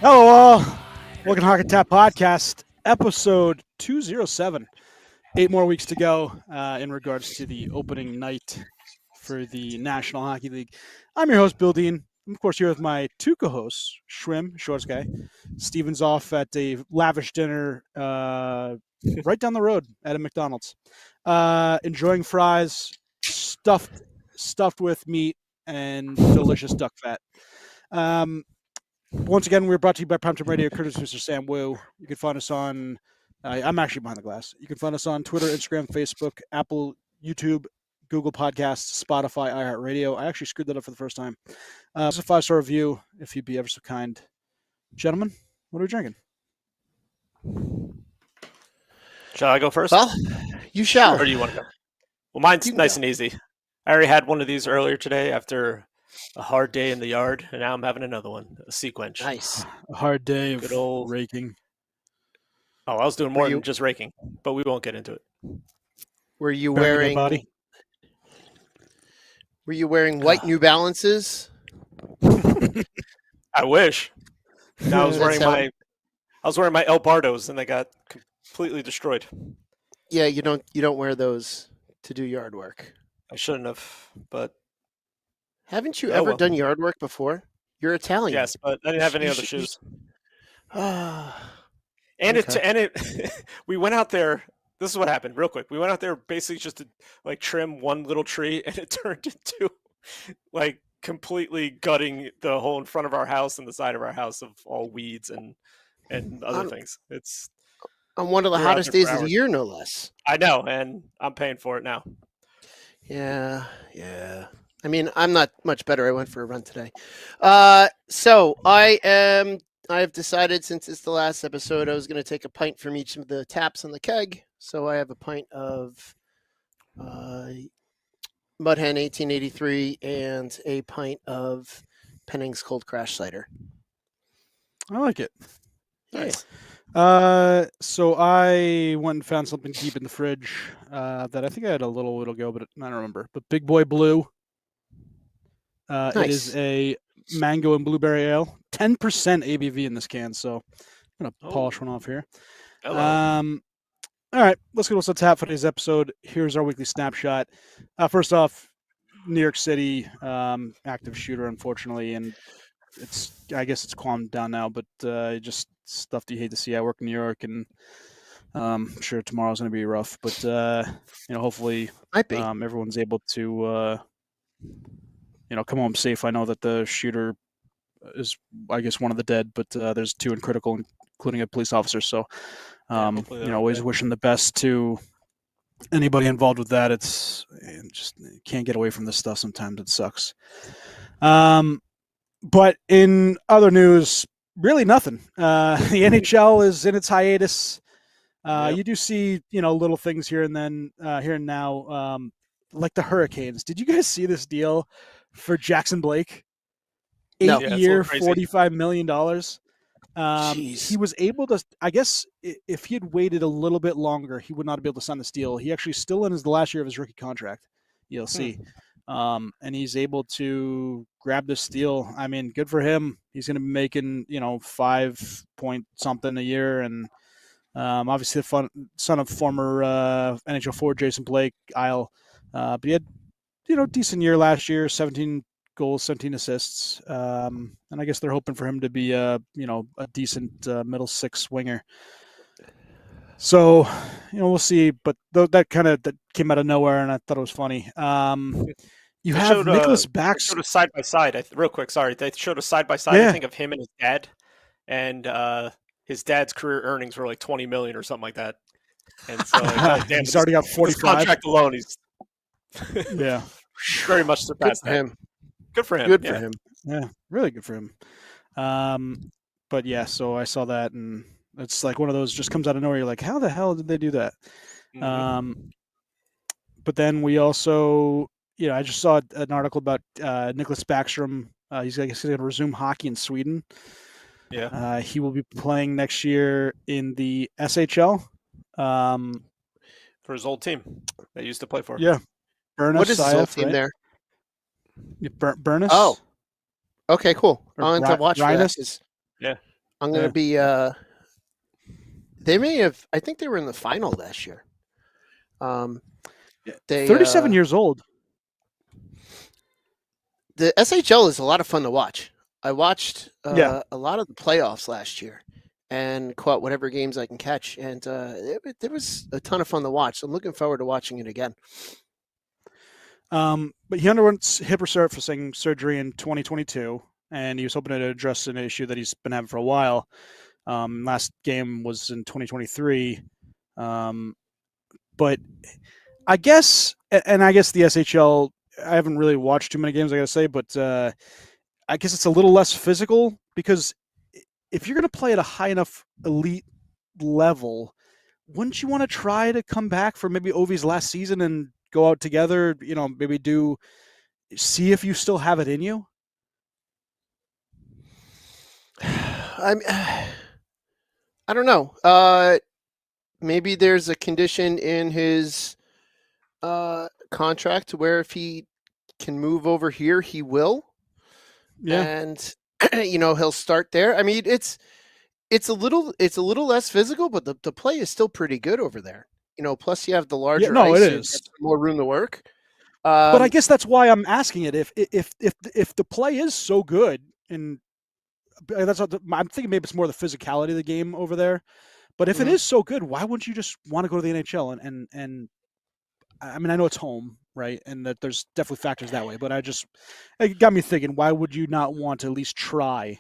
Hello, all. Welcome to Hockey Tap Podcast, episode 207. 8 more weeks to go in regards to the opening night for the National Hockey League. I'm your host, Bill Dean. I'm, of course, here with my two co-hosts, Shrim, Shorts Guy. Steven's off at a lavish dinner right down the road at a McDonald's. Enjoying fries, stuffed with meat and delicious duck fat. Once again, we're brought to you by Primetime Radio, courtesy of Mr. Sam Wu. You can find us on, I'm actually behind the glass. You can find us on Twitter, Instagram, Facebook, Apple, YouTube, Google Podcasts, Spotify, iHeartRadio. I actually screwed that up for the first time. It's a 5-star review, if you'd be ever so kind. Gentlemen, what are we drinking? Shall I go first? Well, you shall. Or do you want to go? Well, mine's nice and easy. I already had one of these earlier today after a hard day in the yard, and now I'm having another one, a Sequench. Nice. A hard day of Good old raking. Oh, I was doing more than just raking, but we won't get into it. Were you Burning wearing? Were you wearing white New Balances? I wish. No, I was That's wearing my El Bardos, and they got completely destroyed. Yeah, you don't wear those to do yard work. I shouldn't have, but Haven't you ever done yard work before? You're Italian. yes, but I didn't have any other shoes. And Okay. we went out there. This is what happened, real quick. We went out there basically just to trim one little tree, and it turned into completely gutting the whole in front of our house and the side of our house of all weeds and other things. It's on one of the hottest days of the year, no less. I know, and I'm paying for it now. Yeah. I mean, I'm not much better. I went for a run today. So I've decided, since it's the last episode, I was going to take a pint from each of the taps on the keg. So I have a pint of Mudhen 1883 and a pint of Penning's Cold Crash Cider. I like it. Nice. So I went and found something deep in the fridge that I think I had a little ago, but I don't remember. But Big Boy Blue. Nice. It is a mango and blueberry ale. 10% ABV in this can, so I'm gonna polish one off here. Hello. All right, let's go to tap for today's episode. Here's our weekly snapshot. First off, New York City active shooter, unfortunately, and I guess it's calmed down now, but just stuff that you hate to see. I work in New York, and I'm sure tomorrow's going to be rough, but hopefully everyone's able to come home safe. I know that the shooter is, I guess, one of the dead, but there's 2 in critical, including a police officer. So, always wishing the best to anybody involved with that. It's just can't get away from this stuff. Sometimes it sucks. But in other news, really nothing. The NHL is in its hiatus. You do see, little things here and now, like the Hurricanes. Did you guys see this deal for Jackson Blake? 8-year, $45 million. He was able to, I guess, if he had waited a little bit longer, he would not have been able to sign this deal. He actually still in the last year of his rookie contract. You'll see. And he's able to grab this deal. I mean, good for him. He's going to be making, 5 point something a year. And obviously the son of former NHL forward Jason Blake, Isle. But he had, decent year last year, 17 goals, 17 assists. And I guess they're hoping for him to be a decent middle 6 winger. So, we'll see. But that came out of nowhere, and I thought it was funny. You have Nicholas Backstrom. They showed a side by side. Real quick, sorry. They showed a side by side. I think of him and his dad, and his dad's career earnings were like $20 million or something like that. And so, damn, he's already got 45. Contract alone, he's yeah, very much surpassed him. Good for him. Good for him. Yeah, really good for him. But yeah, so I saw that, and it's like one of those just comes out of nowhere. You're like, how the hell did they do that? Mm-hmm. But then we also, I just saw an article about Nicholas Backstrom. He's going to resume hockey in Sweden. Yeah. He will be playing next year in the SHL. For his old team that he used to play for. Yeah. Burnus, what is his old team there? Burnus. Oh. Okay, cool. Or I'll have to watch Rhinus. that. Yeah. I'm going to be. They may have. I think they were in the final last year. They 37 years old. The SHL is a lot of fun to watch. I watched Yeah. a lot of the playoffs last year and caught whatever games I can catch, and it was a ton of fun to watch. So I'm looking forward to watching it again. But he underwent hip resurfacing surgery in 2022, and he was hoping to address an issue that he's been having for a while. Last game was in 2023. But I guess, and I guess the SHL, I haven't really watched too many games, I gotta say, but I guess it's a little less physical because if you're going to play at a high enough elite level, wouldn't you want to try to come back for maybe Ovi's last season and go out together, maybe see if you still have it in you? I don't know. Maybe there's a condition in his contract where if he can move over here, he will. Yeah. And he'll start there. I mean, it's a little less physical, but the play is still pretty good over there. Plus you have the larger ice, it so you is get more room to work. But I guess that's why I'm asking it. If the play is so good, and that's what I'm thinking, maybe it's more the physicality of the game over there. But if it is so good, why wouldn't you just want to go to the NHL? And I mean, I know it's home, right? And that there's definitely factors that way. But it got me thinking, why would you not want to at least try?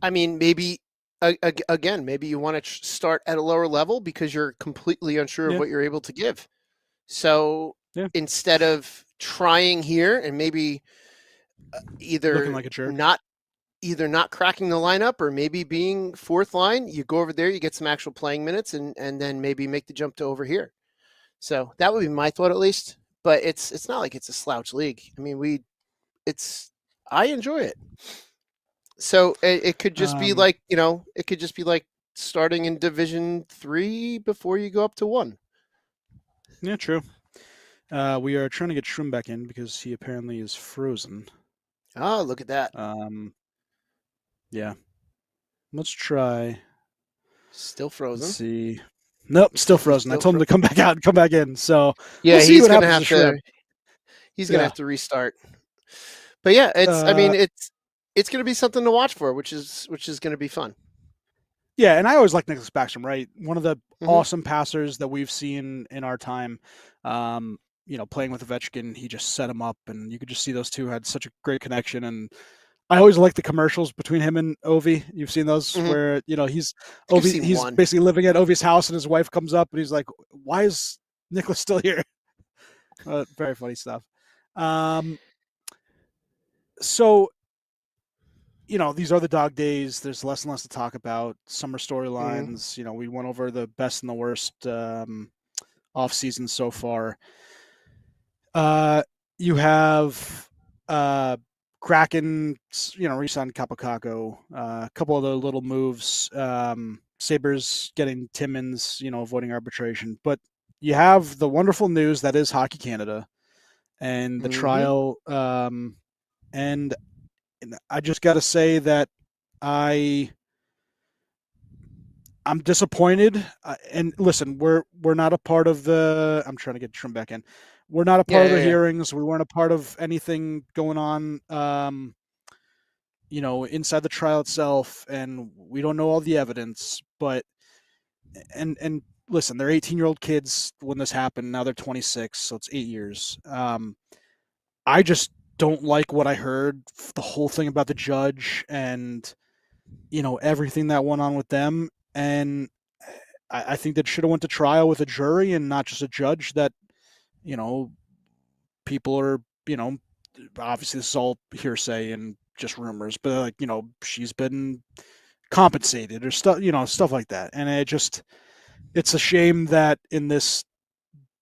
I mean, maybe again, maybe you want to start at a lower level because you're completely unsure of what you're able to give. So instead of trying here and maybe either looking like a jerk, not cracking the lineup or maybe being fourth line, you go over there, you get some actual playing minutes, and then maybe make the jump to over here. So that would be my thought, at least. But it's not like it's a slouch league. I mean, I enjoy it. So it could just be like, it could just be like starting in Division 3 before you go up to 1. Yeah, true. We are trying to get Shroom back in because he apparently is frozen. Oh, look at that. Yeah. Let's try. Still frozen. Let's see. Nope, still frozen. I told him to come back out and come back in. So yeah, we'll see he's what gonna happens have to to. He's gonna have to restart. But yeah, it's gonna be something to watch for, which is gonna be fun. Yeah, and I always like Nicholas Backstrom, right? One of the awesome passers that we've seen in our time. Playing with Ovechkin, he just set him up, and you could just see those two had such a great connection. And I always like the commercials between him and Ovi. You've seen those where he's basically living at Ovi's house, and his wife comes up, and he's like, "Why is Nicholas still here?" Very funny stuff. So, these are the dog days. There's less and less to talk about. Summer storylines. We went over the best and the worst off season so far. You have Kraken, re-signed Capocacco, a couple of the little moves. Sabres getting Timmins, avoiding arbitration. But you have the wonderful news that is Hockey Canada and the trial. And I just got to say that I'm disappointed. And listen, we're not a part of the. I'm trying to get Trim back in. We're not a part of the hearings. We weren't a part of anything going on, inside the trial itself, and we don't know all the evidence. But and listen, they're 18-year-old kids when this happened. Now they're 26, so it's 8 years. I just don't like what I heard. The whole thing about the judge and everything that went on with them, and I think that should have went to trial with a jury and not just a judge that. People are, obviously this is all hearsay and just rumors, but she's been compensated or stuff like that. And it's a shame that in this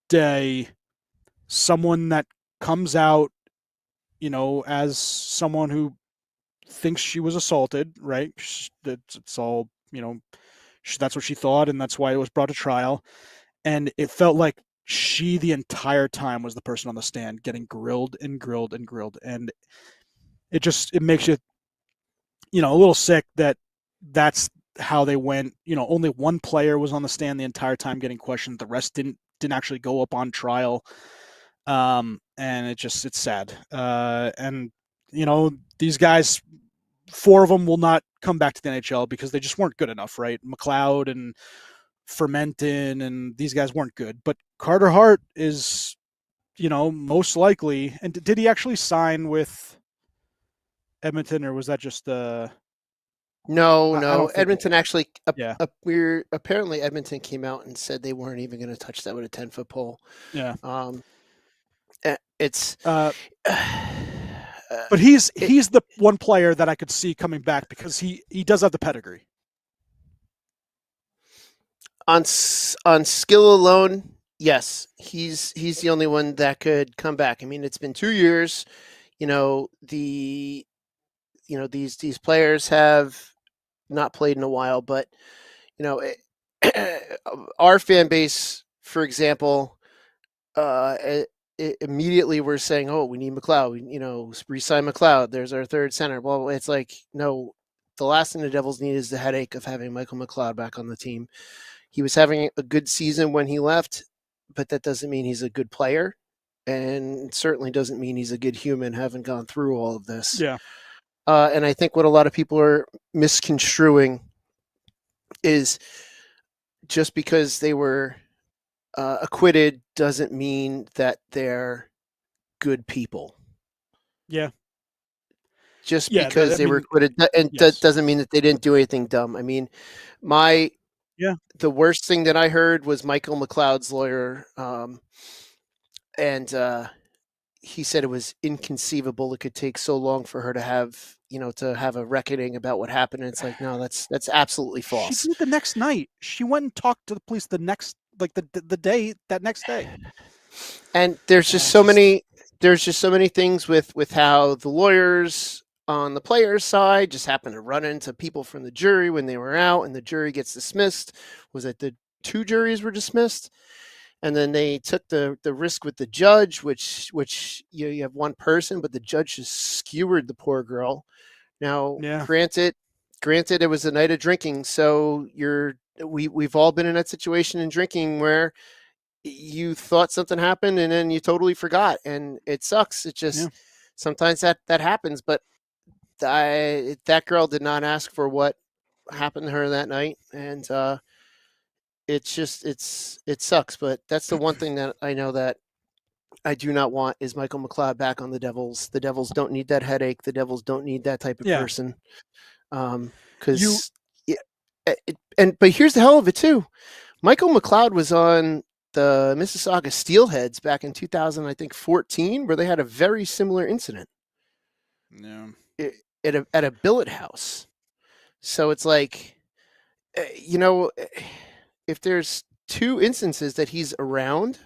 day, someone that comes out, as someone who thinks she was assaulted, right? It's all, that's what she thought. And that's why it was brought to trial. And it felt like she the entire time was the person on the stand getting grilled and grilled and grilled, and it makes you a little sick that that's how they went. Only one player was on the stand the entire time getting questioned. The rest didn't actually go up on trial. And it's sad. And these guys, 4 of them will not come back to the NHL because they just weren't good enough, right? McLeod and Fermenton and these guys weren't good. But Carter Hart is, most likely. And did he actually sign with Edmonton, or was that just No. I don't think- Edmonton actually. Yeah. Apparently Edmonton came out and said they weren't even going to touch that with a 10-foot pole. Yeah. It's. But he's the one player that I could see coming back because he does have the pedigree. On skill alone, yes, he's the only one that could come back. I mean, it's been 2 years. These players have not played in a while, but our fan base, for example, immediately we're saying, "Oh, we need McLeod. Re-sign McLeod. There's our third center." Blah, blah, blah. It's like, no, the last thing the Devils need is the headache of having Michael McLeod back on the team. He was having a good season when he left, but that doesn't mean he's a good player, and certainly doesn't mean he's a good human, having gone through all of this. Yeah. And I think what a lot of people are misconstruing is just because they were acquitted doesn't mean that they're good people. Yeah. Just because they were acquitted and doesn't mean that they didn't do anything dumb. I mean, the worst thing that I heard was Michael McLeod's lawyer, and he said it was inconceivable it could take so long for her to have a reckoning about what happened. And it's like, no, that's absolutely false. She did the next night. She went and talked to the police the next day. And there's just so many things with how the lawyers on the players' side just happen to run into people from the jury when they were out, and the jury gets dismissed. Was it the 2 juries were dismissed? And then they took the risk with the judge, which you have one person, but the judge just skewered the poor girl. Now, granted, it was a night of drinking, so we've all been in that situation in drinking where you thought something happened and then you totally forgot, and it sucks. It just sometimes that happens, but that girl did not ask for what happened to her that night, and it sucks. But that's the one thing that I know that I do not want is Michael McLeod back on the Devils. The Devils don't need that headache. The Devils don't need that type of person. But here's the hell of it too. Michael McLeod was on the Mississauga Steelheads back in 2014, where they had a very similar incident. Yeah. At a billet house. So it's like, if there's 2 instances that he's around,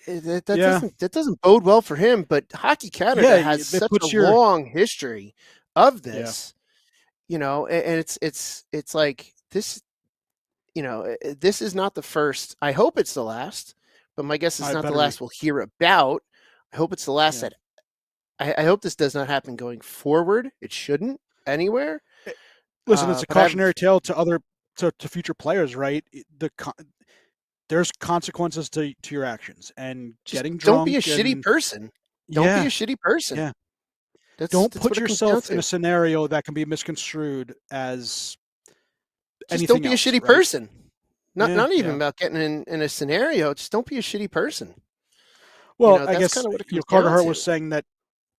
that doesn't bode well for him. But Hockey Canada has such a long history of this, and it's like this. This is not the first. I hope it's the last, but my guess is not the last we'll hear about. I hope it's the last that. I hope this does not happen going forward. It shouldn't anywhere. Listen, it's a cautionary tale to future players, right? There's consequences to your actions, and getting drunk. Don't be a shitty person. Don't be a shitty person. Yeah. Don't put yourself in a scenario that can be misconstrued as anything. Just don't be else, a shitty right? person. Not even about getting in a scenario. Just don't be a shitty person. Well, I guess Carter Hart was saying that.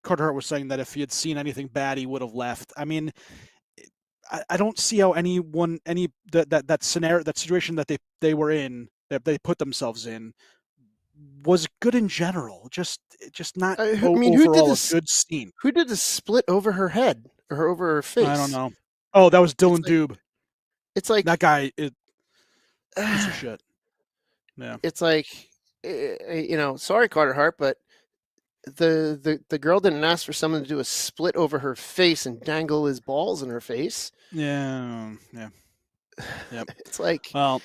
Carter Hart was saying that if he had seen anything bad, he would have left. I mean, I don't see how that scenario, that situation that they were in, that they put themselves in, was good in general. Just not. Who did this? Good scene. Who did the split over her head or over her face? I don't know. Oh, that was Dylan Dube. It's like that guy is piece of shit. Yeah. It's like, sorry, Carter Hart, but the girl didn't ask for someone to do a split over her face and dangle his balls in her face. Yeah. Yep. It's like, well,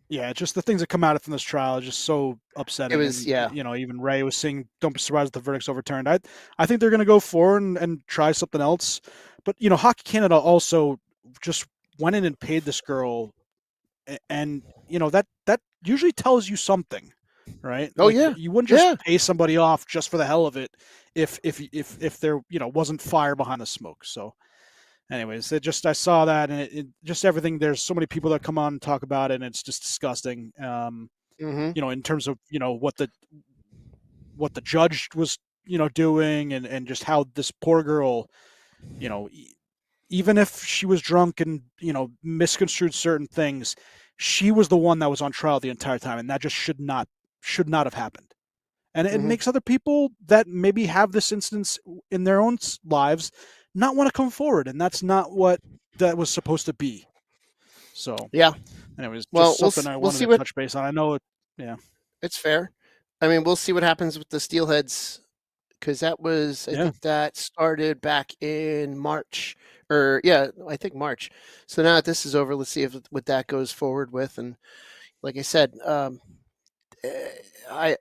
Yeah, just the things that come out from this trial is just so upsetting. It was, and yeah. Even Ray was saying, "Don't be surprised if the verdict's overturned." I think they're going to go forward and try something else. But Hockey Canada also just went in and paid this girl, and that usually tells you something, right? Oh, yeah. You wouldn't just Yeah. pay somebody off just for the hell of it if there wasn't fire behind the smoke. So. Anyways, I saw that, and it just everything. There's so many people that come on and talk about it, and it's just disgusting. Mm-hmm. In terms of what the judge was doing, and just how this poor girl, even if she was drunk and misconstrued certain things, she was the one that was on trial the entire time, and that just should not have happened. And it Mhm. makes other people that maybe have this instance in their own lives not want to come forward, and that's not what that was supposed to be. So, Yeah. anyways, Well, just something I we'll wanted see to what touch base on. I know it. Yeah. it's fair. I mean, we'll see what happens with the Steelheads, because that was, I Yeah. think that started back in March, or yeah, I think March. So now that this is over, let's see what that goes forward with. And like I said,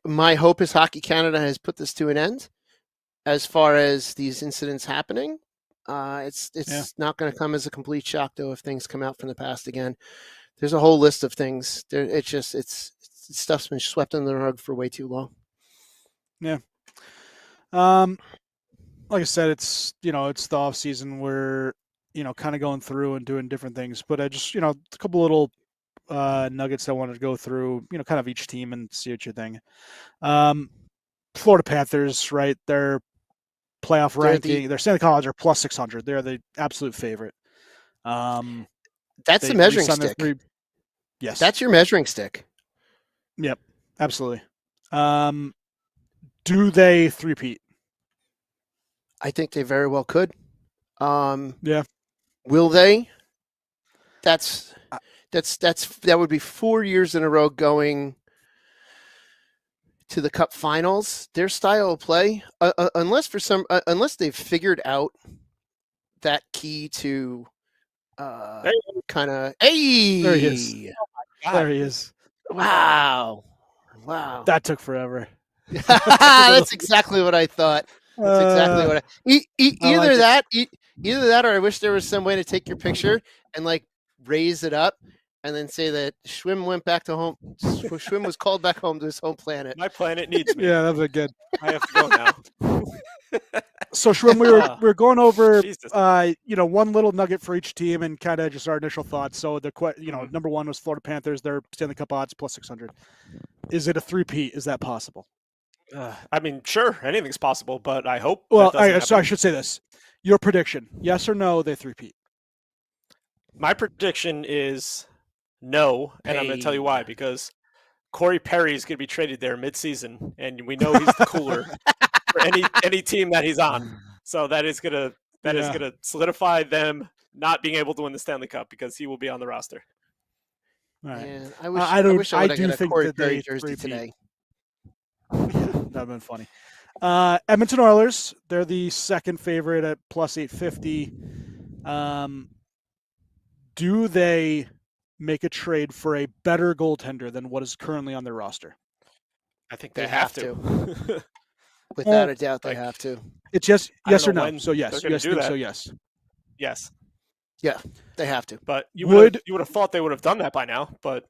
my hope is Hockey Canada has put this to an end. As far as these incidents happening, it's Yeah. not going to come as a complete shock though if things come out from the past again. There's a whole list of things. It's stuff's been swept under the rug for way too long. Yeah. Like I said, it's it's the off season. We're kind of going through and doing different things, but I just a couple little nuggets I wanted to go through. Kind of each team and see what you think. Florida Panthers, right? Their playoff ranking, their Stanley College are plus 600. They're the absolute favorite. That's the measuring stick. Yes, that's your measuring stick. Yep, absolutely. Do they three-peat? I think they very well could. Yeah. Will they? That would be 4 years in a row going to the Cup Finals. Their style of play, unless they've figured out that key to kind of hey. There he is. There he is. Wow. That took forever. That's exactly what I thought. That's exactly what either that or I wish there was some way to take your picture and like raise it up and then say that Schwim went back to home. Schwim was called back home to his home planet. My planet needs me. Yeah, that was good. I have to go now. So Schwim, we were going over Jesus. one little nugget for each team and kind of just our initial thoughts. So number one was Florida Panthers. Their Stanley Cup odds plus 600. Is it a three-peat? Is that possible? I mean, sure, anything's possible, but I hope. Well, so I should say this: your prediction, yes or no, they three-peat. My prediction is no, and I'm going to tell you why. Because Corey Perry is going to be traded there mid-season, and we know he's the cooler for any team that he's on. So that is going to solidify them not being able to win the Stanley Cup because he will be on the roster. All right. Man, I wish I do think Corey that Perry they jersey three-peat. today. That'd have been funny. Edmonton Oilers, they're the second favorite at plus 850. Do they make a trade for a better goaltender than what is currently on their roster? I think they have to. Without a doubt, they have to. It's just yes or no. when So yes, they're gonna do that. so yes. Yes. Yeah, they have to. But you would have thought they would have done that by now. But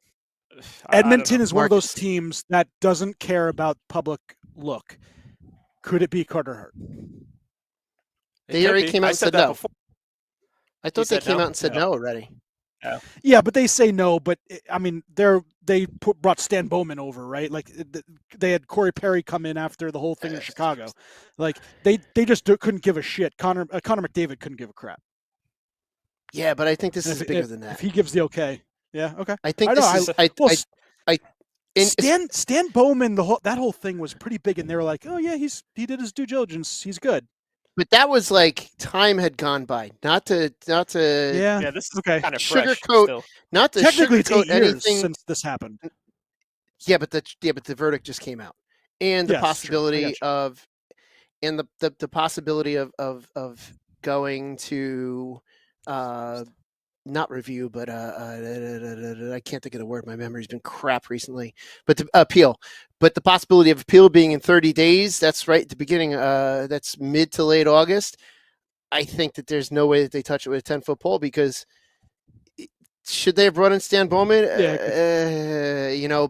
Edmonton is one of those Marcus. teams that doesn't care about public look. Could it be Carter Hart? They already came out and said no. Before. I thought they came out and said no already. Yeah, but they say no. But I mean, they brought Stan Bowman over, right? Like they had Corey Perry come in after the whole thing in Chicago. Like they just couldn't give a shit. Connor McDavid couldn't give a crap. Yeah, but I think this is bigger than that. If he gives the okay, yeah, okay. I think Stan Bowman, that whole thing was pretty big, and they were like, "Oh yeah, he did his due diligence. He's good." But that was like time had gone by. Not to Yeah, this is okay. kind of sugarcoat. Not to technically it's 8 sugarcoat years anything since this happened. Yeah, but the verdict just came out, and the possibility of, and the possibility of going to not review, but I can't think of the word. My memory's been crap recently. But the appeal, but the possibility of appeal being in 30 days. That's right at the beginning. That's mid to late August. I think that there's no way that they touch it with a 10-foot pole because should they have brought in Stan Bowman?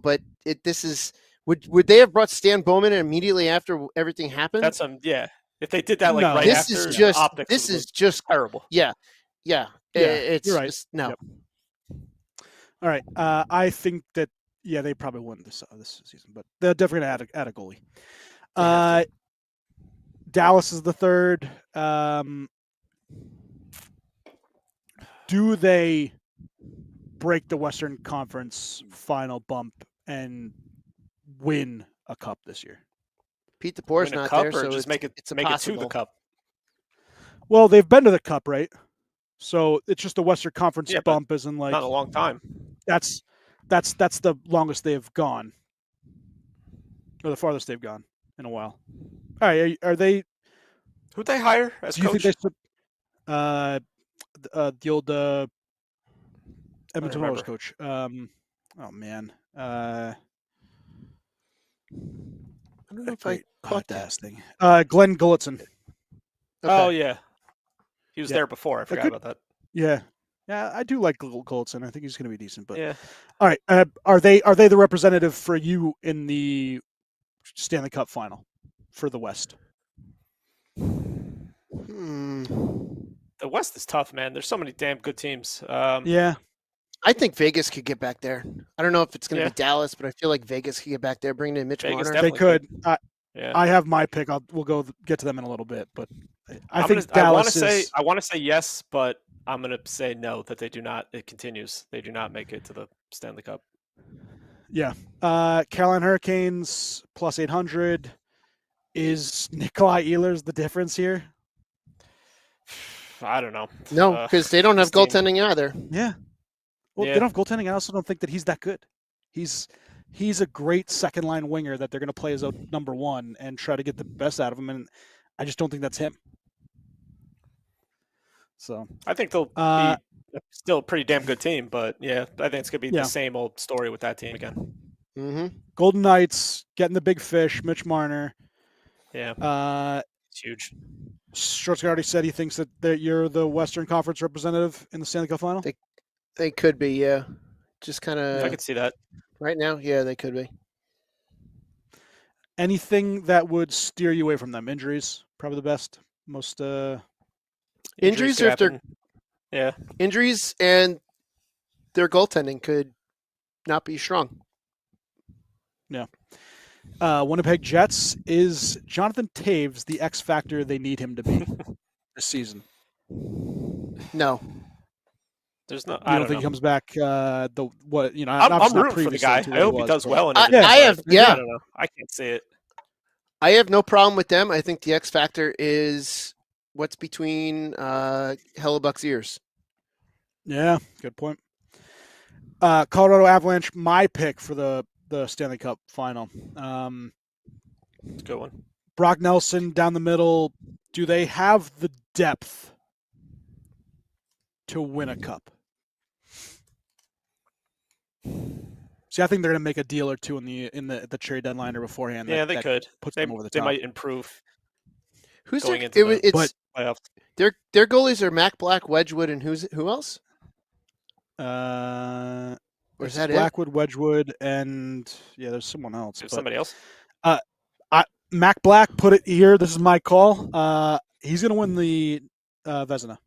But this is would they have brought Stan Bowman immediately after everything happened? That's yeah. If they did that like No. right This after, is the just optics this would is look just terrible. yeah. It's you're right. just no. Yep. All right. I think that they probably won this season, but they're definitely gonna add a goalie. They have Dallas is the third. Do they break the Western Conference final bump and win a cup this year? Pete DeBoer's Win a not cup there, or so just make it it's to the impossible. cup. Well, they've been to the cup, right? So it's just the Western Conference Yeah, but bump isn't like Not in a long time. that's the longest they've gone, or the farthest they've gone in a while. All right, are they? Who'd they hire as Do you coach? think they? The old Edmonton Oilers remember. coach. Oh man. I don't know if I Great caught that. podcasting. Glenn Gulletson. Okay. Oh yeah, he was Yeah. there before. I forgot could- about that. Yeah. Yeah, I do like Gulletson. I think he's going to be decent. But Yeah. all right, are they the representative for you in the Stanley Cup final for the West? The West is tough, man. There's so many damn good teams. Yeah. I think Vegas could get back there. I don't know if it's going to Yeah. be Dallas, but I feel like Vegas could get back there. Bring in Mitch Vegas Marner. They definitely could. Yeah. I have my pick. We'll get to them in a little bit, but I think I want Dallas to is. I want to say yes, but I'm going to say no. That they do not. It continues. They do not make it to the Stanley Cup. Yeah. Carolina Hurricanes plus 800. Is Nikolai Ehlers the difference here? I don't know. No, because they don't have this team- goaltending either. Yeah. Well, Yeah. they don't have goaltending. I also don't think that he's that good. He's a great second line winger that they're going to play as a number one and try to get the best out of him, and I just don't think that's him. So I think they'll be still a pretty damn good team, but yeah, I think it's going to be Yeah. the same old story with that team again. Mm-hmm. Golden Knights getting the big fish, Mitch Marner. Yeah, it's huge. Schwartz already said he thinks that you're the Western Conference representative in the Stanley Cup final. They could be, yeah. Just kind I of could see that. right now, yeah, they could be. Anything that would steer you away from them? Injuries, probably the best. Most Injuries could or if they're- happen. Yeah, Injuries and their goaltending could not be strong. Winnipeg Jets. Is Jonathan Taves the X factor they need him to be this season? No. there's no. You I don't don't think know. he comes back? I'm obviously rooting not for the previously guy. to I what hope he was, does but- well. In I it, but have- yeah. I don't know. I can't see it. I have no problem with them. I think the X factor is what's between Hellebuck's ears. Yeah, good point. Colorado Avalanche, my pick for the Stanley Cup final. It's a good one. Brock Nelson down the middle. Do they have the depth to win a cup? See, I think they're going to make a deal or two in the trade deadline or beforehand. Yeah, that, they that could. puts They, them over the they top. might improve Who's going their, into the it's playoffs. their goalies are Mac Black, Wedgwood, and who else? Or Or is is that it? Blackwood, Wedgwood, and there's someone else. There's but- somebody else. Mac Black put it here. This is my call. He's going to win the Vezina.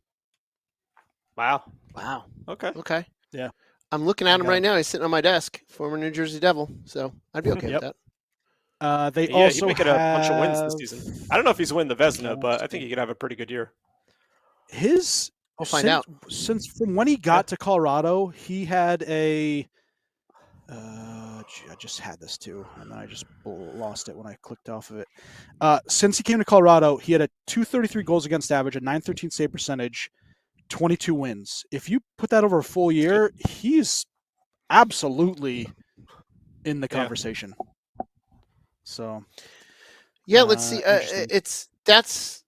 Wow. Wow. Okay. Okay. Yeah. I'm looking at him got right him. now. He's sitting on my desk, former New Jersey Devil. So I'd be okay Yep. with that. They Yeah, also he could have a bunch of wins this have season. I don't know if he's win the Vezina, but I think he could have a pretty good year. His We'll find out. Since from when he got to Colorado, he had a. I just had this too, and then I just lost it when I clicked off of it. Since he came to Colorado, he had a 233 goals against average, a 913 save percentage, 22 wins. If you put that over a full year, he's absolutely in the Yeah. conversation. So Yeah, let's see. interesting.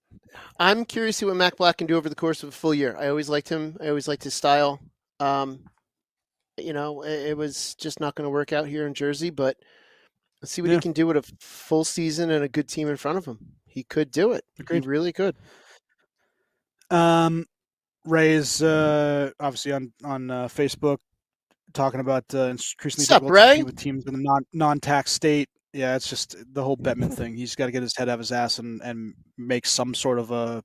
I'm curious to see what Mac Black can do over the course of a full year. I always liked him. I always liked his style. It was just not going to work out here in Jersey, but let's see what Yeah. he can do with a full season and a good team in front of him. He could do it. Agreed. He really could. Ray's obviously on Facebook talking about increasingly What's up, difficult to Ray? compete with teams in the non-tax state. Yeah, it's just the whole Bettman thing. He's got to get his head out of his ass and make some sort of a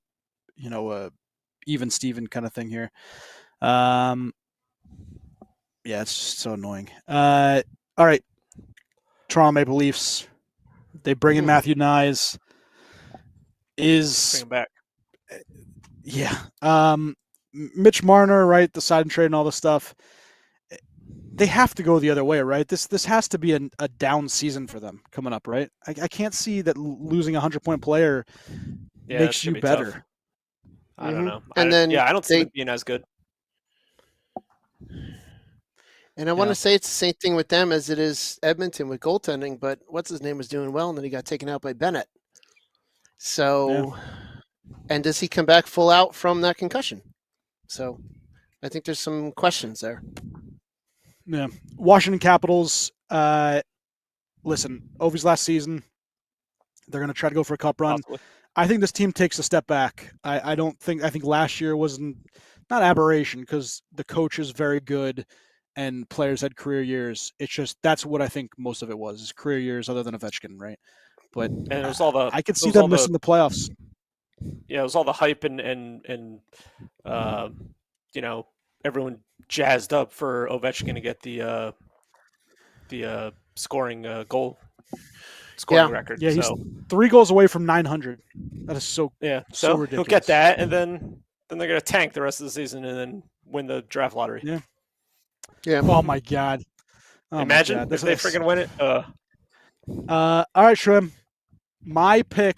even Steven kind of thing here. Yeah, it's just so annoying. All right, Toronto Maple Leafs. They bring in Matthew Nyes. Bring him back. Yeah. Mitch Marner, right? The sign and trade and all this stuff. They have to go the other way, right? This has to be a down season for them coming up, right? I can't see that losing a 100-point player makes you better. Tough. I don't know. And I don't see it being as good. And I want to say it's the same thing with them as it is Edmonton with goaltending, but what's his name was doing well, and then he got taken out by Bennett. So, and does he come back full out from that concussion? So, I think there's some questions there. Yeah. Washington Capitals, listen, Ovi's last season, they're going to try to go for a cup run. Possibly. I think this team takes a step back. I think last year wasn't not aberration because the coach is very good and players had career years. It's just that's what I think most of it was is career years other than Ovechkin, right? But and it was all the I could see them missing the playoffs. Yeah, it was all the hype and everyone jazzed up for Ovechkin to get the scoring record. Yeah, he's 3 goals away from 900. That is so So ridiculous. He'll get that, and then they're gonna tank the rest of the season and then win the draft lottery. Yeah. Oh my God. Imagine if they freaking win it. All right, Shrim. My pick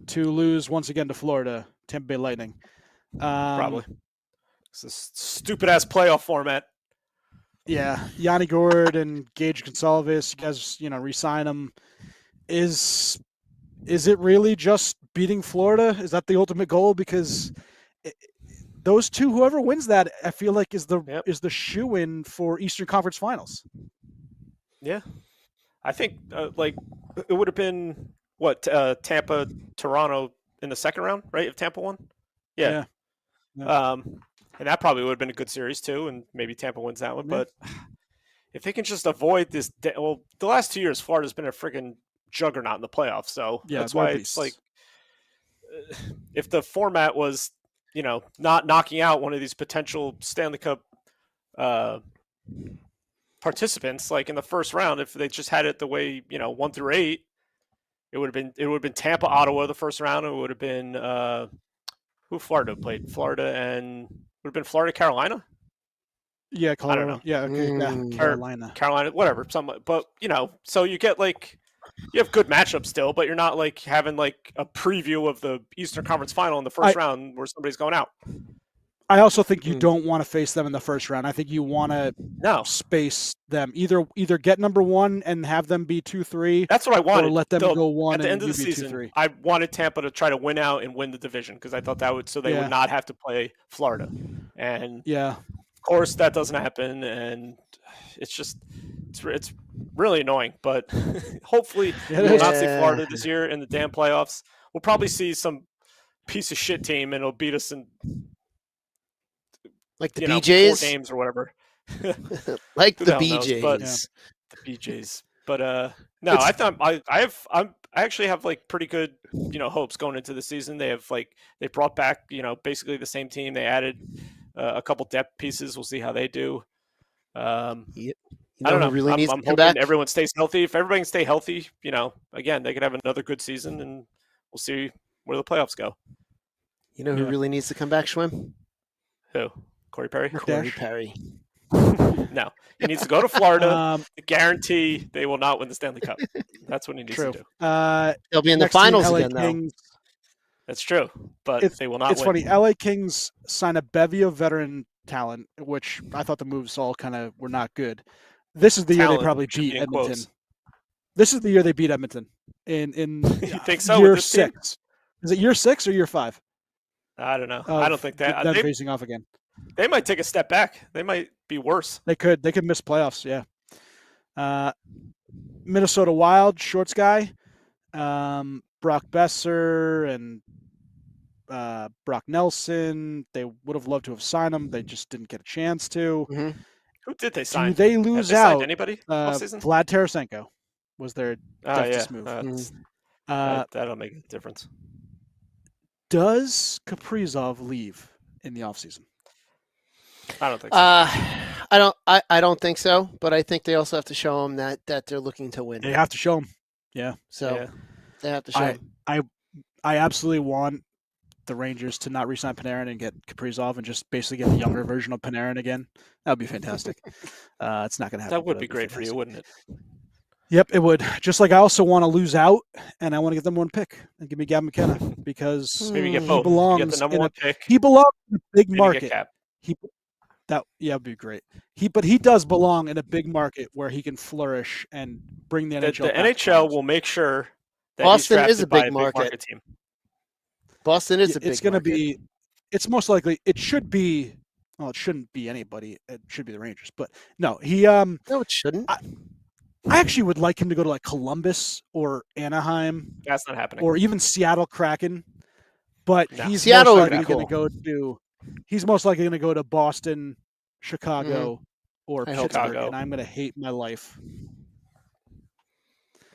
to lose once again to Florida, Tampa Bay Lightning. Probably. It's a stupid ass playoff format. Yeah, Yanni Gourde and Gage Gonsalves, you guys, re-sign them. Is it really just beating Florida? Is that the ultimate goal? Because those two, whoever wins that, I feel like is the shoe-in for Eastern Conference Finals. Yeah, I think it would have been Tampa, Toronto in the second round, right? If Tampa won, yeah. And that probably would have been a good series too, and maybe Tampa wins that one. Yeah. But if they can just avoid this, the last 2 years, Florida's been a freaking juggernaut in the playoffs. So that's why it's like, if the format was, not knocking out one of these potential Stanley Cup participants, like in the first round, if they just had it the way 1 through 8, it would have been Tampa, Ottawa the first round. It would have been who Florida played, Florida and. Would have been Florida, Carolina? Yeah, Colorado. I don't know. Yeah, okay. Carolina, whatever. But so you get you have good matchups still, but you're not having a preview of the Eastern Conference Final in the first round where somebody's going out. I also think you don't want to face them in the first round. I think you want to space them. Either get number 1 and have them be 2-3. That's what I wanted. Or let them go 1 at the end of the be season. 2-3. I wanted Tampa to try to win out and win the division because I thought that would they would not have to play Florida. And of course that doesn't happen, and it's really annoying. But hopefully we'll not see Florida this year in the damn playoffs. We'll probably see some piece of shit team, and it'll beat us in. Like the BJs? 4 games or whatever. Like the BJs. The BJs. But no, I thought I actually have pretty good, hopes going into the season. They have they brought back, basically the same team. They added a couple depth pieces. We'll see how they do. I don't know. Really needs I'm to come hoping back? everyone stays healthy. If everybody can stay healthy, again, they could have another good season, and we'll see where the playoffs go. You know who really needs to come back, Schwim? Who? Corey Perry? Corey Perry. No, he needs to go to Florida. Guarantee they will not win the Stanley Cup. That's what he needs to do. They'll be in the finals again, though. That's true, but they will not win. It's funny. LA Kings sign a bevy of veteran talent, which I thought the moves all kind of were not good. This is the year they probably beat Edmonton. Quotes. This is the year they beat Edmonton in you think so, year with this 6. Team? Is it year 6 or year 5? I don't know. I don't think that. Them facing off again. They might take a step back. They might be worse. They could miss playoffs. Yeah. Minnesota Wild shorts guy, Brock Besser and Brock Nelson. They would have loved to have signed him. They just didn't get a chance to. Mm-hmm. Who did they sign? Do they Have lose they signed out? anybody offseason? Vlad Tarasenko was their deftest move. That'll make a difference. Does Kaprizov leave in the offseason? I don't think so. I don't think so, but I think they also have to show them that they're looking to win. They have to show him. Yeah. So they have to show him. I absolutely want the Rangers to not re-sign Panarin and get Kaprizov and just basically get a younger version of Panarin again. That would be fantastic. It's not going to happen. That would be great for you, wouldn't it? Yep, it would. Just like I also want to lose out, and I want to get them one pick and give me Gavin McKenna because Maybe get he both. belongs You get the number one pick. He belongs in a big Maybe market. get Cap. That'd be great. But he does belong in a big market where he can flourish and bring the NHL. The NHL will make sure that Boston he's is a by big market team. Boston is a big. It's going to market. be. It's most likely. It should be. Well, it shouldn't be anybody. It should be the Rangers. But no, he. No, it shouldn't. I actually would like him to go to like Columbus or Anaheim. That's not happening. Or even Seattle Kraken. But No. he's Seattle most would be likely going to go to. He's most likely going to go to Boston, Chicago, or I hope Pittsburgh, Chicago. and I'm going to hate my life.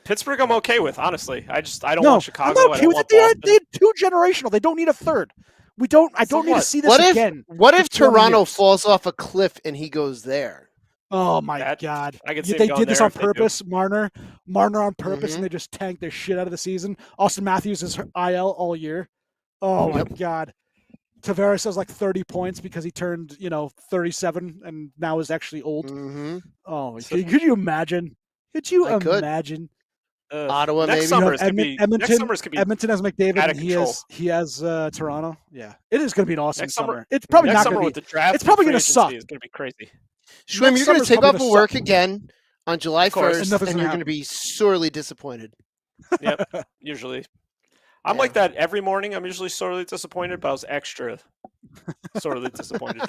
Pittsburgh, I'm okay with. Honestly, I don't No, want Chicago. I'm okay I don't with want it. Boston. They're too generational. They don't need a third. I don't need to see this What if again. What if for 20 Toronto years. falls off a cliff and he goes there? Oh my God! I could see They him did going this there on if they do. purpose, Marner on purpose, Mhm. and they just tanked the shit out of the season. Austin Matthews is IL all year. Oh my God! Tavares has like 30 points because he turned 37 and now is actually old. Mm-hmm. Oh, could you imagine? Could you I could. imagine? Ottawa, next maybe? Summers could be. Next Summers could be. Edmonton has McDavid, out and of control. he has Toronto. Yeah, it is going to be an awesome Next summer- summer. It's probably Next not summer going with to the draft. it's probably going gonna to suck. It's going to be crazy. Schwim, Next you're going to summer's take probably off gonna of work suck. again on July Of course. 1st, And nothing's and gonna you're going to be sorely disappointed. Yep. Usually, I'm Yeah. like that every morning. I'm usually sorely disappointed, but I was extra sorely disappointed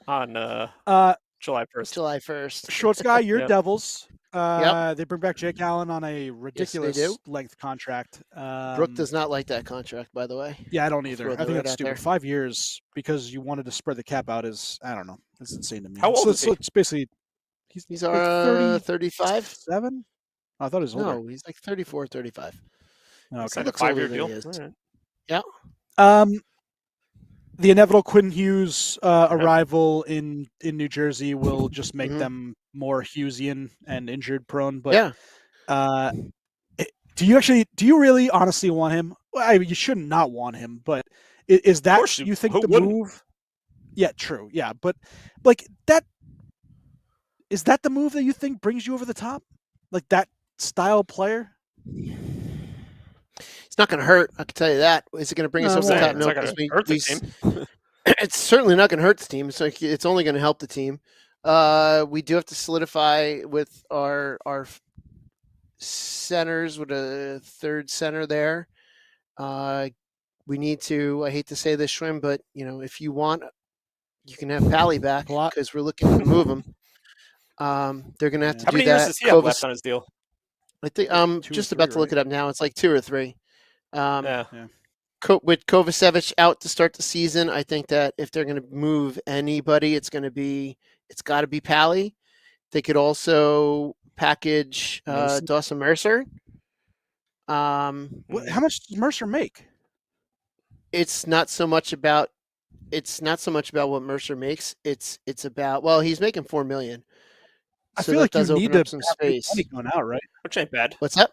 on July 1st. July 1st. Shorts guy, your Yep. Devils. Yep. They bring back Jake Allen on a ridiculous do. length contract. Brooke does not like that contract, by the way. Yeah, I don't either. throw I that think right that's out there. stupid. 5 years because you wanted to spread the cap out is I don't know. It's insane to me. How old is he? It's basically He's like 35? 37. I thought he was older. No, he's like 34, 35. Oh, okay. Signed a looks older 5-year than deal. he is. All right. The inevitable Quinn Hughes arrival in New Jersey will just make Mhm. them more Hughesian and injured prone. But Yeah. do you really honestly want him? Well, I mean, you should not want him, but is that course you- you think who the wouldn't? move? Yeah, true. Yeah, but like that is that the move that you think brings you over the top? Like that style player? It's not going to hurt. I can tell you that. Is it going to bring us No, over the it's top? not No, gonna because hurt the we team. it's certainly not going to hurt the team. It's only going to help the team. We do have to solidify with our centers with a third center there. We need to. I hate to say this, Schwim, but if you want, you can have Pally back Plot. because we're looking to move him. They're going to have to How do many that. years does he have left on his deal? I think I'm 2 or just 3, about to look right? it up now. It's like 2 or 3. Yeah. With Kovacevic out to start the season, I think that if they're going to move anybody, it's got to be Pally. They could also package Mason? Dawson Mercer. How much does Mercer make? It's not so much about what Mercer makes. It's about he's making $4 million. I So feel that like you does need open to up some have big space. money going out, right? Which ain't bad. What's that?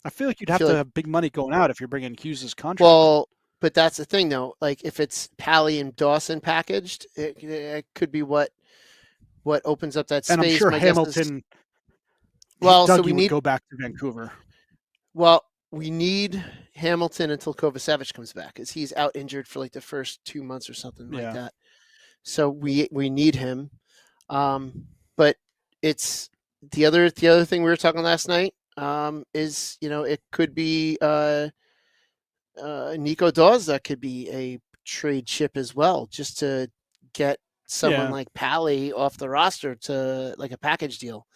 I feel like you'd have feel to like- have big money going out if you're bringing Hughes' contract. Well, but that's the thing, though. Like if it's Pally and Dawson packaged, it could be what opens up that space. and I'm sure My guess is- Hamilton. Well, so Dougie we would need go back to Vancouver. Well, we need Hamilton until Kovacevic comes back, because he's out injured for like the first 2 months or something Yeah. like that. So we need him. But it's the other thing we were talking last night is it could be Nico Dawes that could be trade chip as well, just to get someone Yeah. like Pally off the roster to like a package deal.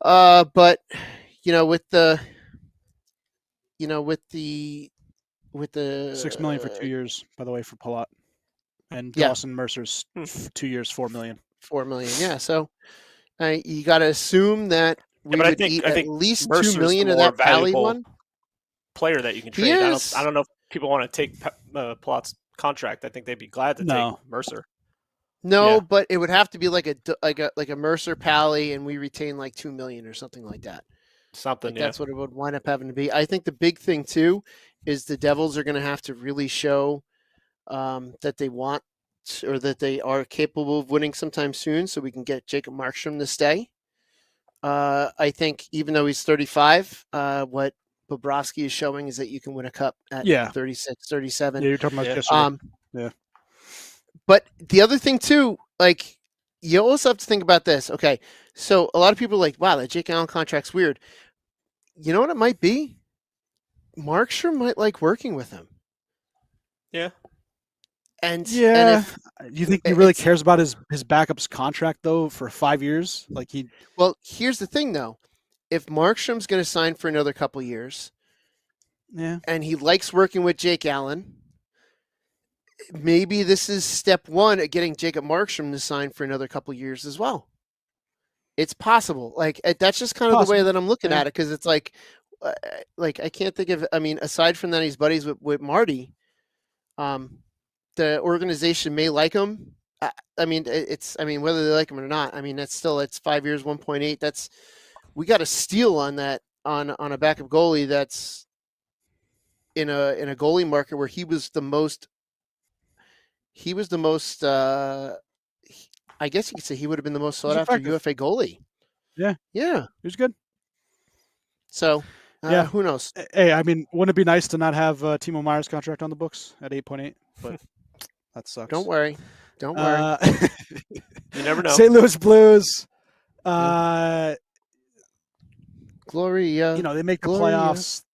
But with the 6 million for 2 years, by the way, for Palat. And Yeah. Dawson Mercer's 2 years, 4 million. 4 million. Yeah. So you got to assume that we but would eat I at think least Mercer's 2 million the of more that Pally valuable one. player that you can He trade. is. I don't know if people want to take Palat's contract. I think they'd be glad to No. take Mercer. No, Yeah. but it would have to be like a Mercer Pally, and we retain like 2 million or something like that. Something. Like that's what it would wind up having to be. I think the big thing too is the Devils are going to have to really show that they want or that they are capable of winning sometime soon, so we can get Jacob Markstrom to stay. I think even though he's 35, what Bobrovsky is showing is that you can win a cup at 36, 37. Yeah, you're talking about yesterday. Yeah. But the other thing too, like you also have to think about this. Okay, so a lot of people are like, wow, that Jake Allen contract's weird. You know what it might be? Markstrom might like working with him. Yeah. And you think he really cares about his backup's contract though for 5 years? Like Well, here's the thing though. If Markstrom's going to sign for another couple years, and he likes working with Jake Allen, maybe this is step one at getting Jacob Markstrom to sign for another couple years as well. It's possible. Like that's just kind of the way that I'm looking at it, because it's like I can't think of. I mean, aside from that, he's buddies with Marty. The organization may like him. I mean, whether they like him or not. I mean, it's 5 years, 1.8. We got a steal on that on a backup goalie that's in a goalie market where he was the most. I guess you could say he would have been the most sought after UFA goalie. Yeah. Yeah. He was good. So, who knows? Hey, I mean, wouldn't it be nice to not have Timo Meyer's contract on the books at 8.8? But that sucks. Don't worry. You never know. St. Louis Blues. Gloria. They make the playoffs.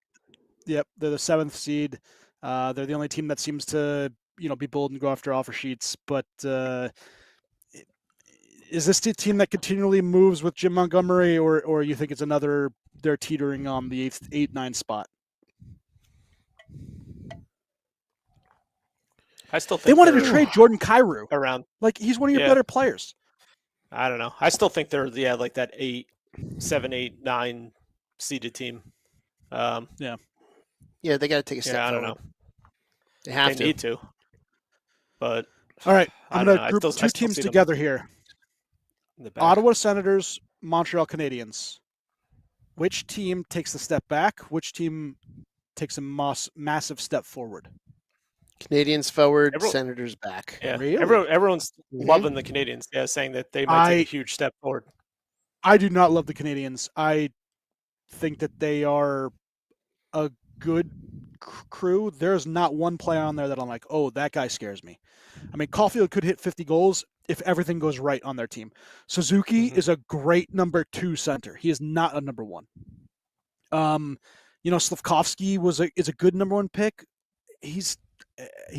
Yep, they're the 7th seed. They're the only team that seems to, be bold and go after offer sheets. But is this the team that continually moves with Jim Montgomery, or you think it's they're teetering on the 8-9 spot? I still think they wanted to trade Jordan Kyrou around. Like he's one of your better players. I don't know. I still think they're like that 7, 8, 9 seeded team. Yeah, they got to take a step. I forward. don't know. They need to. But all right, I'm going to group two teams together here. Ottawa Senators, Montreal Canadiens. Which team takes a step back? Which team takes a massive step forward? Canadians forward, Senators back. Yeah, really? Everyone's loving the Canadians. Yeah, saying that they might take a huge step forward. I do not love the Canadians. I think that they are a good crew. There's not one player on there that I'm like, oh, that guy scares me. I mean, Caulfield could hit 50 goals if everything goes right on their team. Suzuki is a great number 2 center. He is not a number 1. Slavkovsky is a good number 1 pick. He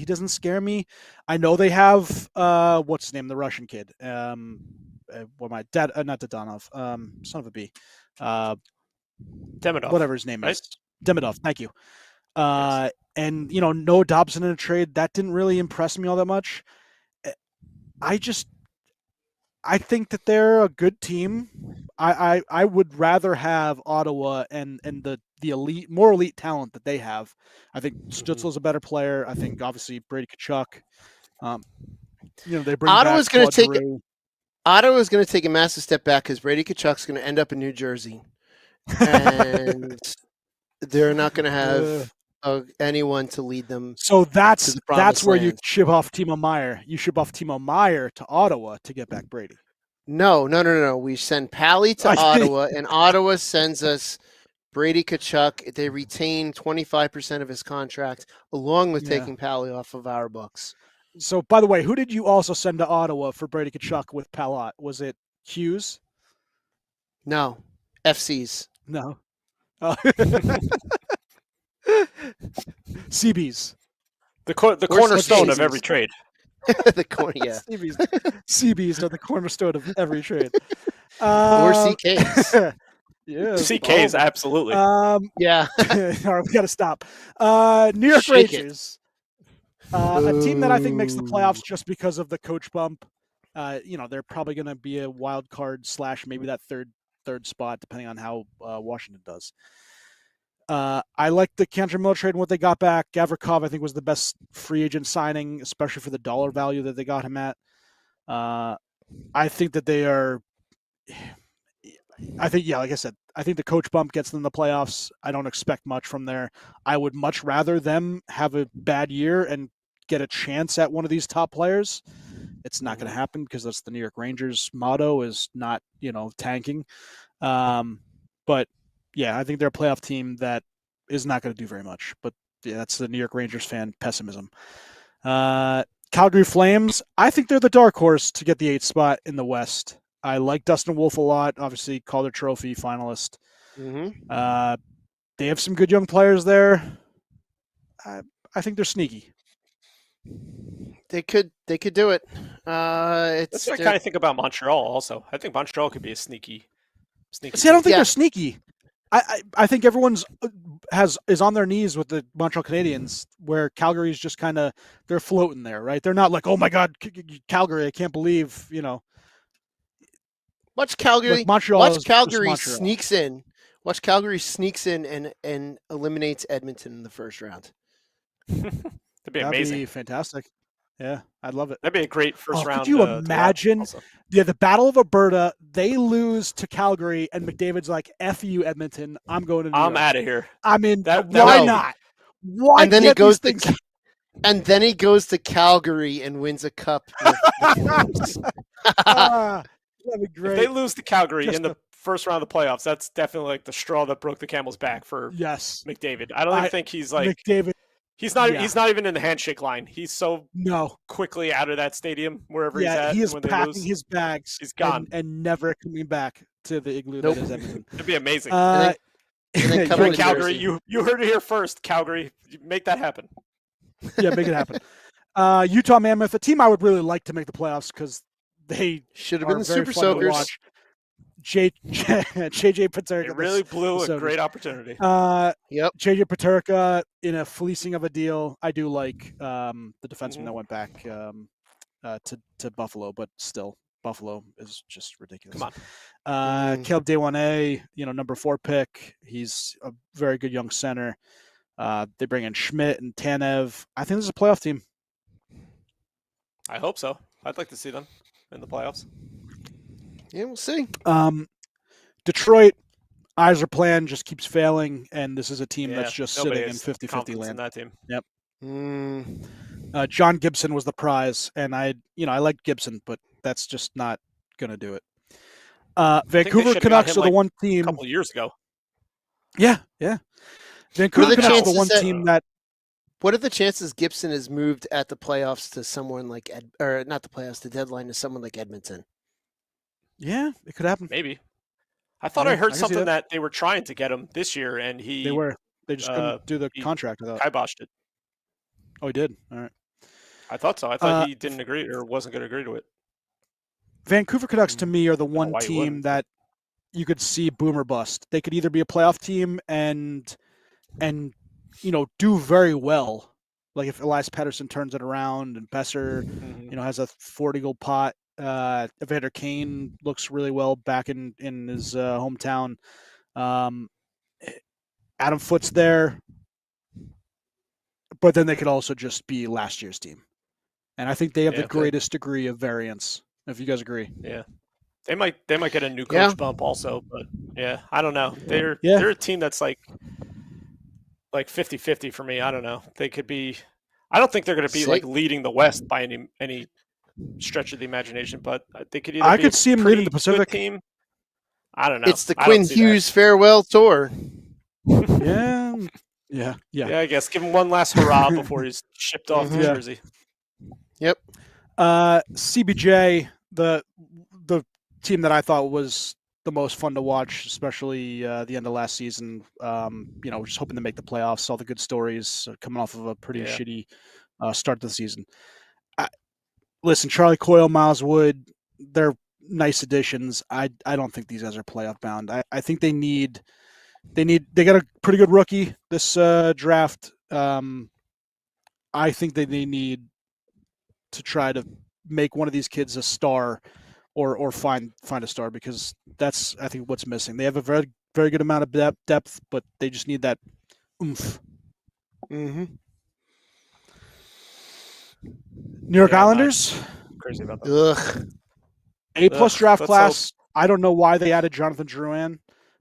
doesn't scare me. I know they have what's his name, the Russian kid. Not Dadonov. Son of a B. Demidov. Whatever his name is. Demidov. Thank you. And Noah Dobson in a trade that didn't really impress me all that much. I think that they're a good team. I would rather have Ottawa and the elite, more elite talent that they have. I think Stützle's a better player. I think obviously Brady Tkachuk. They bring Ottawa's going to take a massive step back because Brady Tkachuk's going to end up in New Jersey, and they're not going to have anyone to lead them. So that's where land. you ship off Timo Meier. You ship off Timo Meier to Ottawa to get back Brady. No. We send Pally to Ottawa, and Ottawa sends us Brady Tkachuk. They retain 25% of his contract, along with taking Pally off of our books. So, by the way, who did you also send to Ottawa for Brady Tkachuk with Palat? Was it Hughes? No. FCs. No. CBs. The Where's cornerstone of Casey's? every trade. The corner, yeah. CBs are the cornerstone of every trade. Or CKs. Yeah, CKs, absolutely. Yeah. All right, we got to stop. New York Shake it. Rangers, a team that I think makes the Boo. playoffs just because of the coach bump. They're probably going to be a wild card / maybe that third spot, depending on how Washington does. I like the Cantrell trade and what they got back. Gavrikov, I think, was the best free agent signing, especially for the dollar value that they got him at. I think that they are. I think, like I said, I think the coach bump gets them in the playoffs. I don't expect much from there. I would much rather them have a bad year and get a chance at one of these top players. It's not going to happen because that's the New York Rangers motto, is not, tanking. But yeah, I think they're a playoff team that is not going to do very much. But yeah, that's the New York Rangers fan pessimism. Calgary Flames, I think they're the dark horse to get the 8th spot in the West. I like Dustin Wolf a lot. Obviously, Calder Trophy finalist. They have some good young players there. I think they're sneaky. They could do it. That's what I kind of think about Montreal. Also, I think Montreal could be a sneaky. See, I don't think Yeah. they're sneaky. I think everyone's is on their knees with the Montreal Canadiens, where Calgary's just kind of, they're floating there, right? They're not like, oh my God, Calgary, I can't believe, Watch Calgary. Like Montreal Watch is just Calgary Montreal. sneaks in. Watch Calgary sneaks in and eliminates Edmonton in the first round. That'd be That'd amazing. be fantastic. Yeah, I'd love it. That'd be a great first round. Could you to watch imagine? also. Yeah, the Battle of Alberta, they lose to Calgary, and McDavid's like, F you, Edmonton. I'm going to New I'm York. out of here. I mean, That why would- not? Why And then he can't goes these to things? And then he goes to Calgary and wins a cup. With the Flames. That'd be If great. they lose to Calgary Just in the first round of the playoffs, that's definitely like the straw that broke the camel's back for Yes, McDavid. I don't even think he's like McDavid. he's not yeah. he's not even in the handshake line. He's so No, quickly out of that stadium wherever he's yeah, at he is when they packing lose. his bags. He's gone. and never coming back to the igloo Nope. that is Edmonton. It'd be amazing. And then yeah, coming to Calgary, Jersey. you heard it here first. Calgary, make that happen. make it happen. Utah Mammoth, a team I would really like to make the playoffs because they Should have are been the very Super fun to Soakers. watch. JJ Paterka. It really blew a Soakers. great opportunity. Yep. JJ Paterka in a fleecing of a deal. I do like the defenseman that went back to Buffalo, but still, Buffalo is just ridiculous. Come on. Caleb Dewaney, number 4 pick. He's a very good young center. They bring in Schmidt and Tanev. I think this is a playoff team. I hope so. I'd like to see them in the playoffs. Yeah, we'll see. Detroit, Eiser plan just keeps failing, and this is a team Yeah, that's just nobody sitting in has 50-50 confidence land. in that team. John Gibson was the prize, and I liked Gibson, but that's just not going to do it. Vancouver should've got Canucks him, are the like, one A team. couple years ago. Yeah. Vancouver the Canucks are the chances one that- team that What are the chances Gibson has moved at the playoffs to someone like or not the playoffs, the deadline to someone like Edmonton? yeah, it could happen. Maybe. I thought Yeah, I I heard can see something that. that they were trying to get him this year, and he They just couldn't do the he contract without. kiboshed it. Oh, he did. All right. I thought so. I thought he didn't agree or wasn't going to agree to it. Vancouver Canucks to me are the one why you team wouldn't, that you could see boom or bust. They could either be a playoff team and do very well, like if Elias Pettersson turns it around and Besser has a 40-goal pot. Evander Kane looks really well back in his hometown. Adam Foote's there, but then they could also just be last year's team, and I think they have the greatest degree of variance. If you guys agree, Yeah. They might get a new coach Yeah. bump also, but yeah, I don't know. They're a team that's like 50-50 for me. I don't know. They could be. I don't think they're going to be like leading the West by any stretch of the imagination, but they could either. I be could a see 'em pretty leading the good Pacific. team. I don't know. It's the I don't Quinn see that. Hughes farewell tour. yeah. Yeah, I guess give him one last hurrah before he's shipped off to Yeah. Jersey. Yep. CBJ, the team that I thought was the most fun to watch, especially the end of last season. Just hoping to make the playoffs. All the good stories coming off of a pretty shitty start the season. Listen, Charlie Coyle, Miles Wood, they're nice additions. I don't think these guys are playoff bound. I think they got a pretty good rookie this draft. I think they need to try to make one of these kids a star, or find a star, because that's, I think, what's missing. They have a very very good amount of depth, but they just need that oomph. Mm-hmm. New York Islanders, Crazy about that. Ugh. A+ draft let's class. I don't know why they added Jonathan Drouin,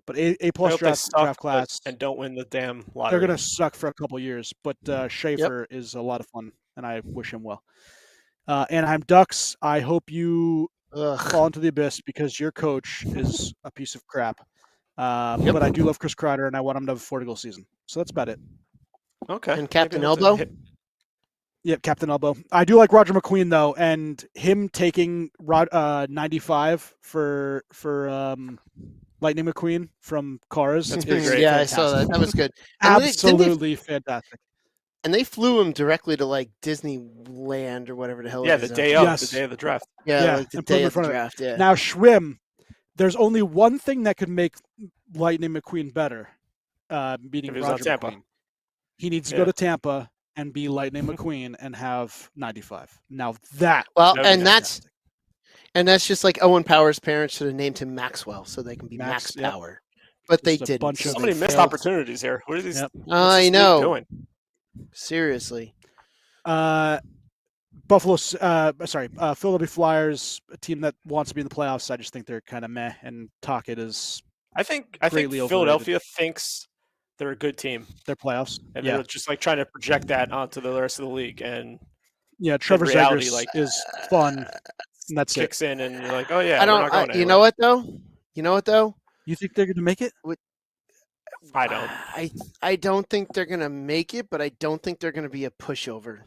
but A+ I hope they draft suck, class. and don't win the damn They're lottery. going to suck for a couple years, but Schaefer is a lot of fun, and I wish him well. Anaheim Ducks, I hope you fall into the abyss, because your coach is a piece of crap. But I do love Chris Kreider, and I want him to have a 40-goal season. So that's about it. Okay. And Captain Maybe that's a Elbow? hit. Yep, Captain Elbow. I do like Roger McQueen, though, and him taking 95 for Lightning McQueen from Cars. That's is pretty great. Yeah, I saw that. That was good. And Absolutely fantastic. And they flew him directly to like Disneyland or whatever the hell. Yeah, it the is day out of, Yes. the day of the draft. there. yeah, like the and put him day in of the front of it. draft. Yeah. Now, Schwim, there's only one thing that could make Lightning McQueen better, beating If he was on Roger Tampa. McQueen. He needs to Yeah. go to Tampa and be Lightning McQueen and have 95. Now that Well, That would be and fantastic. that's just like Owen Power's parents should have named him Maxwell so they can be Max, Max yep. Power, but they Just a didn't. bunch so of they Somebody missed failed. opportunities here. What are these? Yep. what's I this league know. Doing? Seriously. Philadelphia Flyers, a team that wants to be in the playoffs. I just think they're kind of meh, and Tocchet is I think Greatly overrated. Philadelphia thinks they're a good team, their playoffs. and Yeah, they're just like trying to project that onto the rest of the league, and yeah. Trevor reality, Zegras like, is fun, and that's it. kicks in, and you're like, oh yeah, I don't. we're not going you anywhere. know what though? You know what though? You think they're going to make it? I don't. I don't think they're gonna make it, but I don't think they're gonna be a pushover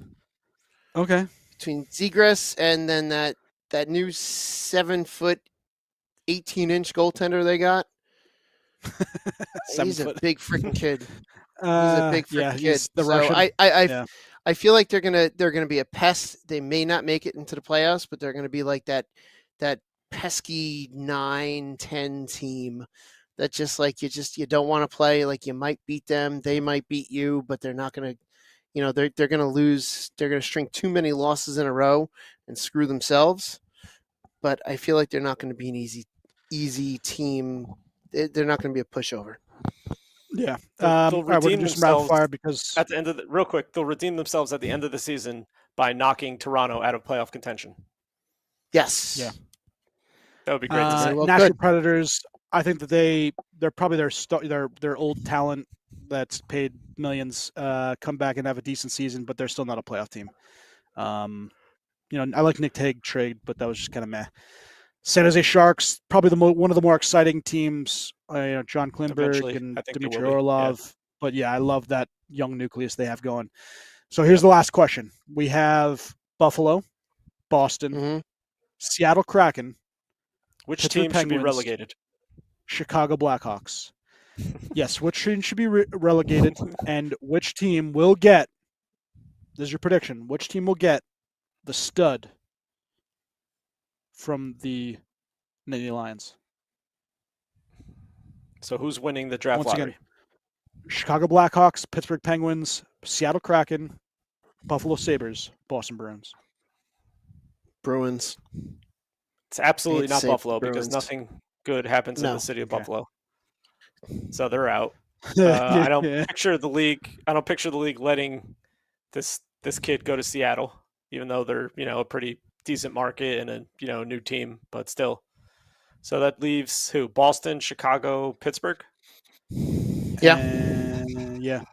Okay. between Zegras and then that new 7 foot, 18-inch goaltender they got. 7 He's foot. a big freaking kid. He's a big yeah, freaking he's kid. the So Russian. I Yeah. feel like they're gonna be a pest. They may not make it into the playoffs, but they're gonna be like that pesky 9-10 team that just like you don't want to play. Like you might beat them, they might beat you, but they're not gonna. They're gonna lose. They're gonna string too many losses in a row and screw themselves. But I feel like they're not going to be an easy team. They're not going to be a pushover. Yeah. They'll All right, we're going redeem to do some rapid themselves fire because At the end of real quick, they'll redeem themselves at the end of the season by knocking Toronto out of playoff contention. Yes. Yeah. That would be great to see. Well, Nashville good. Predators. I think that they're probably their old talent that's paid millions come back and have a decent season, but they're still not a playoff team. I like Nick Hague trade, but that was just kind of meh. San Jose Sharks, probably one of the more exciting teams. John Eventually, Klingberg and I think they Dmitry will be, yeah. Orlov. But yeah, I love that young nucleus they have going. So here's the last question. We have Buffalo, Boston, Mhm. Seattle Kraken, Which Pittsburgh team should be Penguins. relegated? Chicago Blackhawks. Yes, which team should be relegated, and which team will get? This is your prediction. Which team will get the stud from the Nittany Lions? So who's winning the draft Once again, lottery? Chicago Blackhawks, Pittsburgh Penguins, Seattle Kraken, Buffalo Sabres, Boston Bruins. Bruins. It's absolutely hate to not say Buffalo Bruins. because nothing good happens in No. the city of Okay. Buffalo. So they're out. I don't Yeah. picture the league. I don't picture the league letting this kid go to Seattle, even though they're a pretty decent market and a new team, but still. So that leaves who? Boston, Chicago, Pittsburgh. Yeah. Yeah.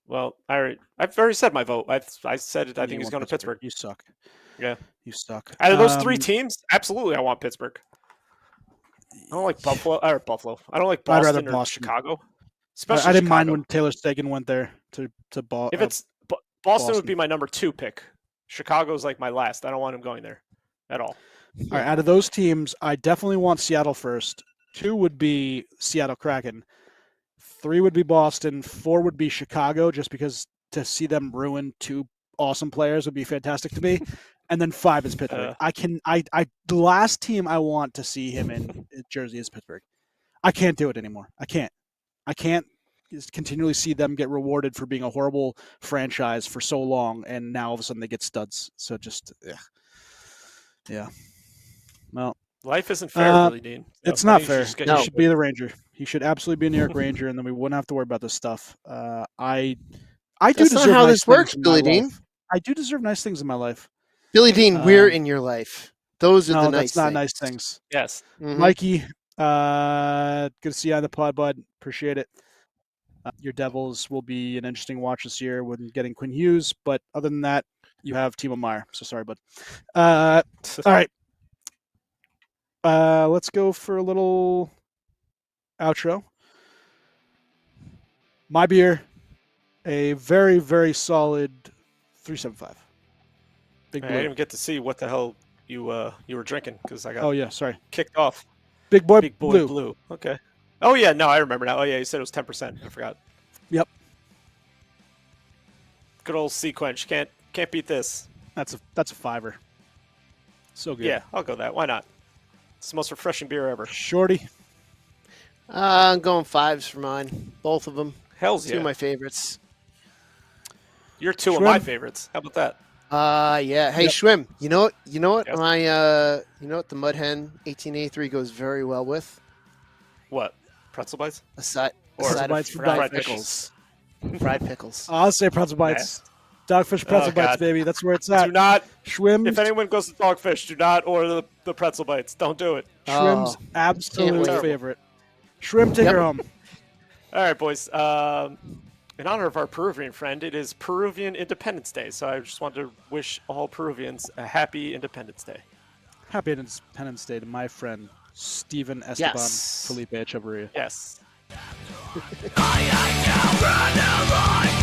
Well, I've already said my vote. I said it. I You think he's want going to Pittsburgh. You suck. Yeah. You suck. Out of those three teams, absolutely, I want Pittsburgh. I don't like Buffalo. I don't like I'd rather Boston or Boston. Chicago. I Especially didn't mind Chicago. when Taylor Sagan went there to Boston. If it's Boston, would Boston. be my number 2 pick. Chicago's like my last. I don't want him going there at all. All right, out of those teams, I definitely want Seattle first. 2 would be Seattle Kraken. 3 would be Boston. 4 would be Chicago, just because to see them ruin 2 awesome players would be fantastic to me. And then 5 is Pittsburgh. The last team I want to see him in Jersey is Pittsburgh. I can't do it anymore. I can't just continually see them get rewarded for being a horrible franchise for so long, and now all of a sudden they get studs. So just, yeah. Well, life isn't fair, Billy Dean. So it's not fair. He No. should be the Ranger. He should absolutely be a New York Ranger, and then we wouldn't have to worry about this stuff. I do That's deserve not how nice this works, things in my Billy Dean. life. I do deserve nice things in my life. Billy Dean, we're in your life. Those are No, the nice that's not things. nice things. Yes. Mhm. Mikey, good to see you on the pod, bud. Appreciate it. Your Devils will be an interesting watch this year when getting Quinn Hughes, but other than that, you have Timo Meyer. So sorry, bud. All right. Let's go for a little outro. My beer, a very, very solid 3.75. Big I boy. didn't even get to see what the hell you were drinking because I got Oh yeah, sorry. kicked off. Big boy, Big boy blue. blue. Okay. Oh yeah, no, I remember now. Oh yeah, you said it was 10%. I forgot. Yep. Good old Sea Quench. Can't beat this. That's a fiver. So good. Yeah, I'll go that. Why not? It's the most refreshing beer ever. Shorty. I'm going 5s for mine. Both of them. Hell's 2 yeah. of my favorites. You're 2 of Shrimp. my favorites. How about that? Yeah. Hey, Yep. Schwim. You know what? Yes. You know what? The Mud Hen 1883 goes very well with What? Pretzel bites? a side Or of bites for fried dogfish. pickles. Fried pickles. I'll say pretzel bites. Dogfish pretzel Oh, bites, God. baby. That's where it's at. Do not. Schwimm's, If anyone goes to Dogfish, do not order the pretzel bites. Don't do it. Schwimm's Oh, absolute wait. favorite. Shrimp, take her home. All right, boys. In honor of our Peruvian friend, it is Peruvian Independence Day, so I just wanted to wish all Peruvians a happy Independence Day. Happy Independence Day to my friend Stephen Esteban Yes. Felipe Echeverria. Yes. I ain't down, run the line.